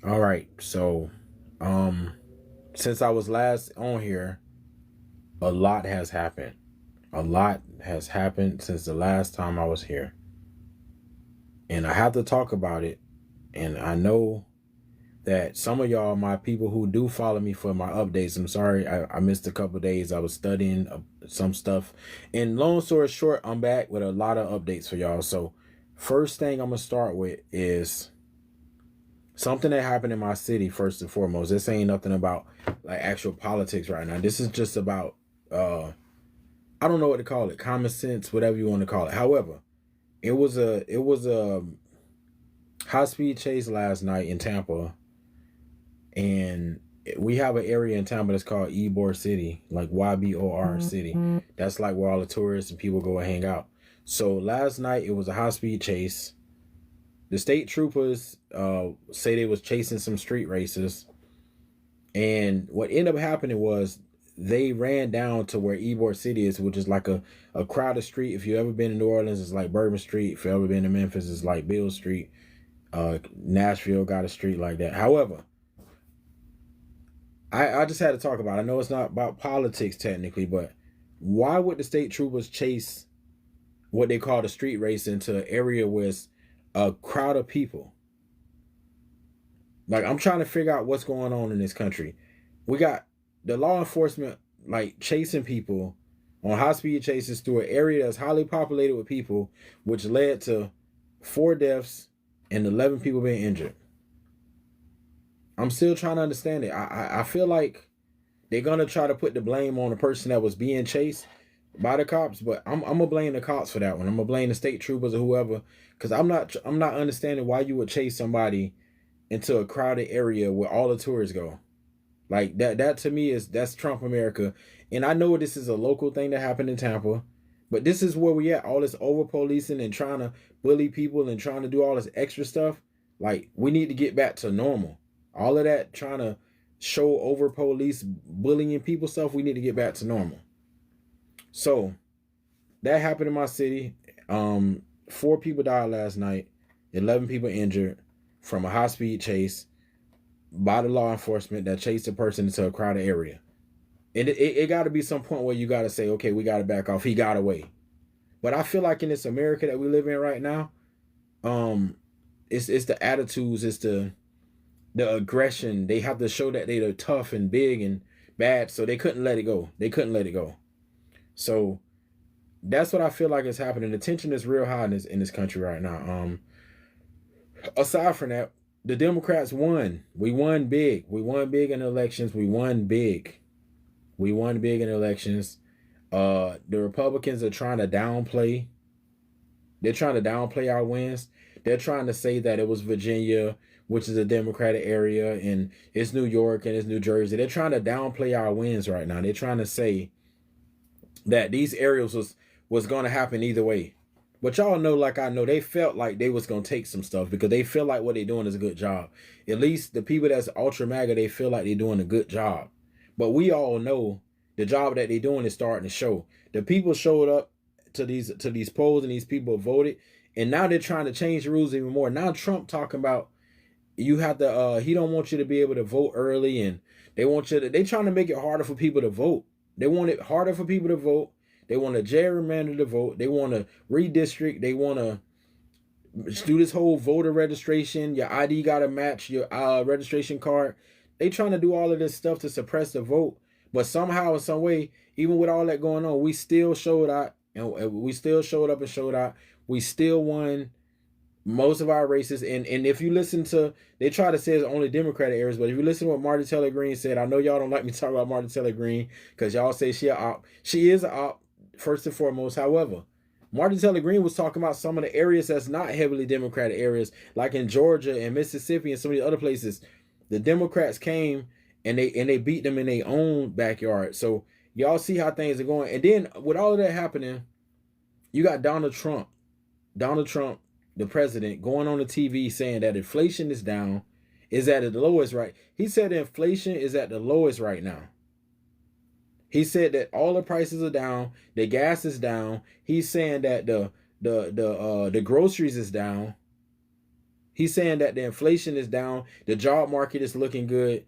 All right. So, um, since I was last on here, a lot has happened. A lot has happened since the last time I was here. And I have to talk about it. And I know that some of y'all, my people who do follow me for my updates, I'm sorry I missed a couple days. I was studying some stuff. And long story short, I'm back with a lot of updates for y'all. So, first thing I'm going to start with is something that happened in my city first and foremost. This ain't nothing about like actual politics right now. This is just about I don't know what to call it, common sense, whatever you want to call it. However, it was a high speed chase last night in Tampa, and we have an area in Tampa that's called Ybor City, like YBOR City. That's like where all the tourists and people go and hang out. So last night it was a high speed chase. The state troopers say they was chasing some street racers. And what ended up happening was they ran down to where Ybor City is, which is like a crowded street. If you ever been to New Orleans, it's like Bourbon Street. If you ever been to Memphis, it's like Bill Street. Nashville got a street like that. However, I just had to talk about it. I know it's not about politics technically, but why would the state troopers chase what they call the street race into an area where it's a crowd of people? Like, I'm trying to figure out what's going on in this country. We got the law enforcement like chasing people on high speed chases through an area that's highly populated with people, which led to 4 deaths and 11 people being injured. I'm still trying to understand it. I feel like they're gonna try to put the blame on the person that was being chased by the cops, but I'm gonna blame the cops for that one. I'm gonna blame the state troopers or whoever, because I'm not understanding why you would chase somebody into a crowded area where all the tourists go. Like that to me that's Trump America. And I know this is a local thing that happened in Tampa, but this is where we at. All this over policing and trying to bully people and trying to do all this extra stuff. Like, we need to get back to normal. All of that trying to show over police bullying people stuff, we need to get back to normal. So that happened in my city. 4 people died last night, 11 people injured from a high speed chase by the law enforcement that chased a person into a crowded area. And it got to be some point where you got to say, okay, we got to back off. He got away. But I feel like in this America that we live in right now, um, it's the attitudes, it's the aggression. They have to show that they're tough and big and bad, so they couldn't let it go. They couldn't let it go. So that's what I feel like is happening. The tension is real high in this country right now. Aside from that, the Democrats won. We won big. We won big in elections. We won big. We won big in elections. The Republicans are trying to downplay. They're trying to downplay our wins. They're trying to say that it was Virginia, which is a Democratic area, and it's New York and it's New Jersey. They're trying to downplay our wins right now. They're trying to say that these areas was going to happen either way. But y'all know, like I know, they felt like they was going to take some stuff because they feel like what they're doing is a good job. At least the people that's ultra MAGA, they feel like they're doing a good job. But we all know the job that they're doing is starting to show. The people showed up to these polls and these people voted, and now they're trying to change the rules even more. Now Trump talking about you have to he don't want you to be able to vote early, and they trying to make it harder for people to vote. They want it harder for people to vote. They want to gerrymander the vote. They want to redistrict. They want to do this whole voter registration. Your ID got to match your registration card. They trying to do all of this stuff to suppress the vote. But somehow, in some way, even with all that going on, we still showed out, and we still showed up and showed out. We still won most of our races. And if you listen to, they try to say it's only Democratic areas, but if you listen to what Martin Taylor Greene said, I know y'all don't like me talking about Martin Taylor Greene because y'all say she a op. She is a op first and foremost. However, Martin Taylor Greene was talking about some of the areas that's not heavily Democratic areas, like in Georgia and Mississippi and some of the other places. The Democrats came and they beat them in their own backyard. So y'all see how things are going. And then with all of that happening, you got Donald Trump. Donald Trump, the president, going on the TV saying that inflation is down, is at the lowest right. He said inflation is at the lowest right now. He said that all the prices are down, the gas is down. He's saying that the groceries is down. He's saying that the inflation is down, the job market is looking good,